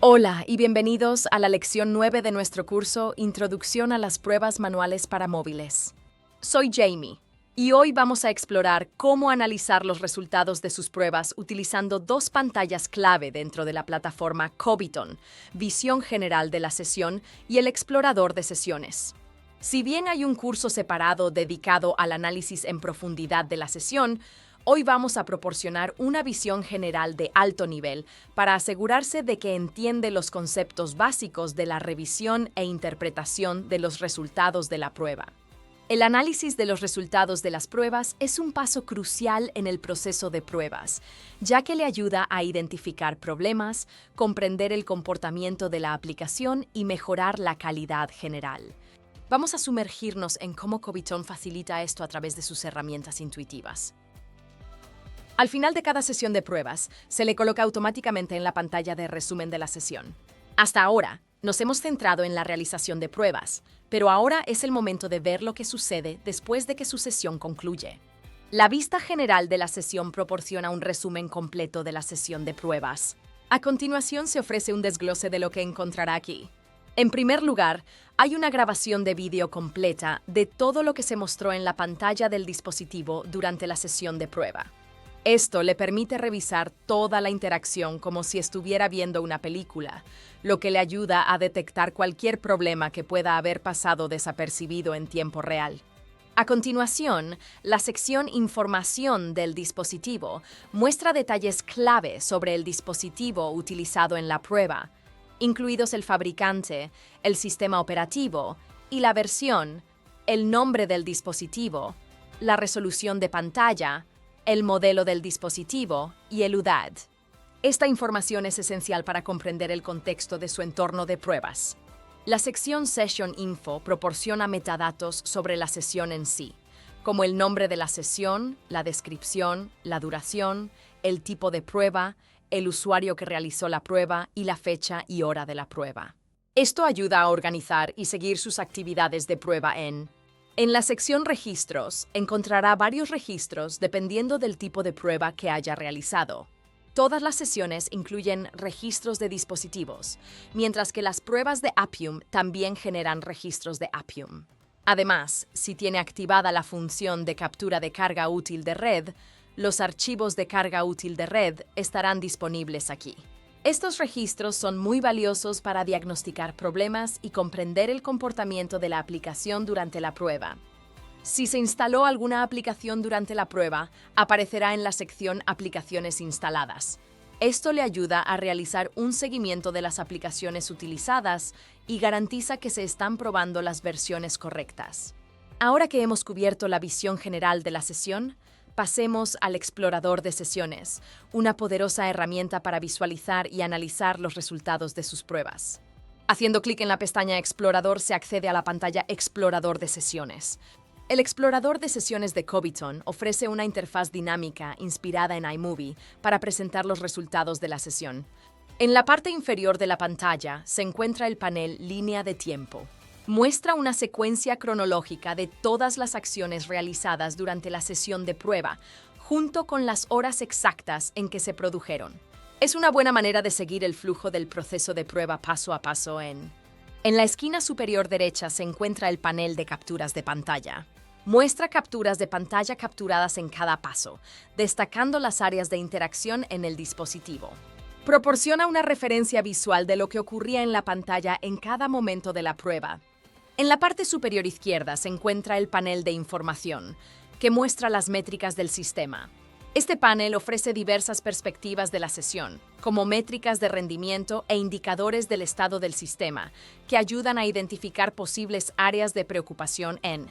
Hola y bienvenidos a la lección 9 de nuestro curso Introducción a las pruebas manuales para móviles. Soy Jamie y hoy vamos a explorar cómo analizar los resultados de sus pruebas utilizando dos pantallas clave dentro de la plataforma Coviton, Visión General de la Sesión y el Explorador de Sesiones. Si bien hay un curso separado dedicado al análisis en profundidad de la sesión, hoy vamos a proporcionar una visión general de alto nivel para asegurarse de que entiende los conceptos básicos de la revisión e interpretación de los resultados de la prueba. El análisis de los resultados de las pruebas es un paso crucial en el proceso de pruebas, ya que le ayuda a identificar problemas, comprender el comportamiento de la aplicación y mejorar la calidad general. Vamos a sumergirnos en cómo Coviton facilita esto a través de sus herramientas intuitivas. Al final de cada sesión de pruebas, se le coloca automáticamente en la pantalla de resumen de la sesión. Hasta ahora, nos hemos centrado en la realización de pruebas, pero ahora es el momento de ver lo que sucede después de que su sesión concluye. La vista general de la sesión proporciona un resumen completo de la sesión de pruebas. A continuación se ofrece un desglose de lo que encontrará aquí. En primer lugar, hay una grabación de vídeo completa de todo lo que se mostró en la pantalla del dispositivo durante la sesión de prueba. Esto le permite revisar toda la interacción como si estuviera viendo una película, lo que le ayuda a detectar cualquier problema que pueda haber pasado desapercibido en tiempo real. A continuación, la sección Información del dispositivo muestra detalles clave sobre el dispositivo utilizado en la prueba, incluidos el fabricante, el sistema operativo y la versión, el nombre del dispositivo, la resolución de pantalla, el modelo del dispositivo y el UDAD. Esta información es esencial para comprender el contexto de su entorno de pruebas. La sección Session Info proporciona metadatos sobre la sesión en sí, como el nombre de la sesión, la descripción, la duración, el tipo de prueba, el usuario que realizó la prueba y la fecha y hora de la prueba. Esto ayuda a organizar y seguir sus actividades de prueba en la sección Registros, encontrará varios registros dependiendo del tipo de prueba que haya realizado. Todas las sesiones incluyen registros de dispositivos, mientras que las pruebas de Appium también generan registros de Appium. Además, si tiene activada la función de captura de carga útil de red, los archivos de carga útil de red estarán disponibles aquí. Estos registros son muy valiosos para diagnosticar problemas y comprender el comportamiento de la aplicación durante la prueba. Si se instaló alguna aplicación durante la prueba, aparecerá en la sección Aplicaciones instaladas. Esto le ayuda a realizar un seguimiento de las aplicaciones utilizadas y garantiza que se están probando las versiones correctas. Ahora que hemos cubierto la visión general de la sesión, pasemos al Explorador de Sesiones, una poderosa herramienta para visualizar y analizar los resultados de sus pruebas. Haciendo clic en la pestaña Explorador se accede a la pantalla Explorador de Sesiones. El Explorador de Sesiones de Coviton ofrece una interfaz dinámica inspirada en iMovie para presentar los resultados de la sesión. En la parte inferior de la pantalla se encuentra el panel Línea de tiempo. Muestra una secuencia cronológica de todas las acciones realizadas durante la sesión de prueba, junto con las horas exactas en que se produjeron. Es una buena manera de seguir el flujo del proceso de prueba paso a paso en la esquina superior derecha se encuentra el panel de capturas de pantalla. Muestra capturas de pantalla capturadas en cada paso, destacando las áreas de interacción en el dispositivo. Proporciona una referencia visual de lo que ocurría en la pantalla en cada momento de la prueba. En la parte superior izquierda se encuentra el panel de información, que muestra las métricas del sistema. Este panel ofrece diversas perspectivas de la sesión, como métricas de rendimiento e indicadores del estado del sistema, que ayudan a identificar posibles áreas de preocupación en.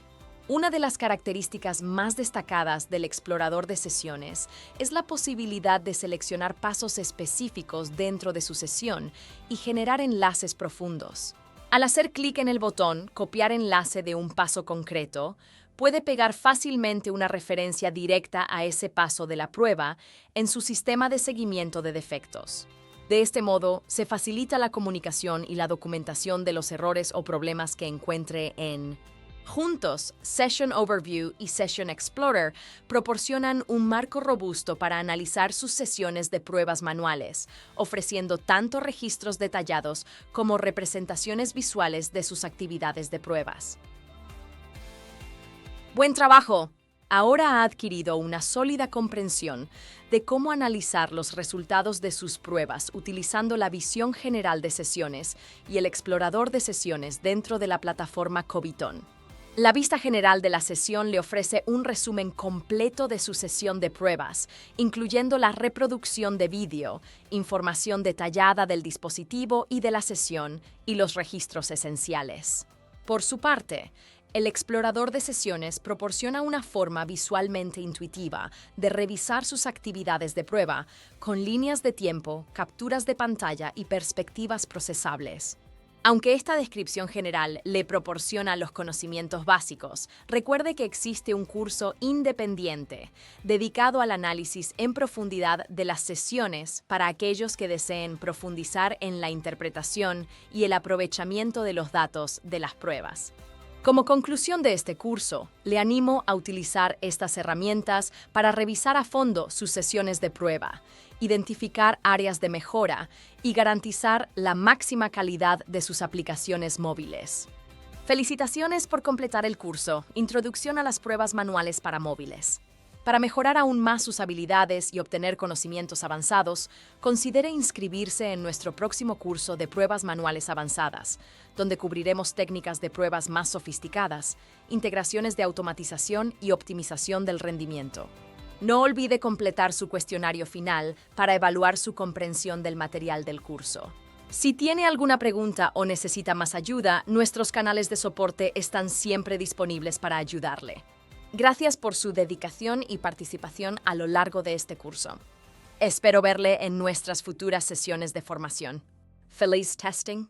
Una de las características más destacadas del explorador de sesiones es la posibilidad de seleccionar pasos específicos dentro de su sesión y generar enlaces profundos. Al hacer clic en el botón Copiar enlace de un paso concreto, puede pegar fácilmente una referencia directa a ese paso de la prueba en su sistema de seguimiento de defectos. De este modo, se facilita la comunicación y la documentación de los errores o problemas que encuentre en Juntos, Session Overview y Session Explorer proporcionan un marco robusto para analizar sus sesiones de pruebas manuales, ofreciendo tanto registros detallados como representaciones visuales de sus actividades de pruebas. ¡Buen trabajo! Ahora ha adquirido una sólida comprensión de cómo analizar los resultados de sus pruebas utilizando la visión general de sesiones y el explorador de sesiones dentro de la plataforma Coviton. La vista general de la sesión le ofrece un resumen completo de su sesión de pruebas, incluyendo la reproducción de vídeo, información detallada del dispositivo y de la sesión y los registros esenciales. Por su parte, el explorador de sesiones proporciona una forma visualmente intuitiva de revisar sus actividades de prueba, con líneas de tiempo, capturas de pantalla y perspectivas procesables. Aunque esta descripción general le proporciona los conocimientos básicos, recuerde que existe un curso independiente dedicado al análisis en profundidad de las sesiones para aquellos que deseen profundizar en la interpretación y el aprovechamiento de los datos de las pruebas. Como conclusión de este curso, le animo a utilizar estas herramientas para revisar a fondo sus sesiones de prueba, identificar áreas de mejora y garantizar la máxima calidad de sus aplicaciones móviles. Felicitaciones por completar el curso Introducción a las pruebas manuales para móviles. Para mejorar aún más sus habilidades y obtener conocimientos avanzados, considere inscribirse en nuestro próximo curso de pruebas manuales avanzadas, donde cubriremos técnicas de pruebas más sofisticadas, integraciones de automatización y optimización del rendimiento. No olvide completar su cuestionario final para evaluar su comprensión del material del curso. Si tiene alguna pregunta o necesita más ayuda, nuestros canales de soporte están siempre disponibles para ayudarle. Gracias por su dedicación y participación a lo largo de este curso. Espero verle en nuestras futuras sesiones de formación. Feliz testing.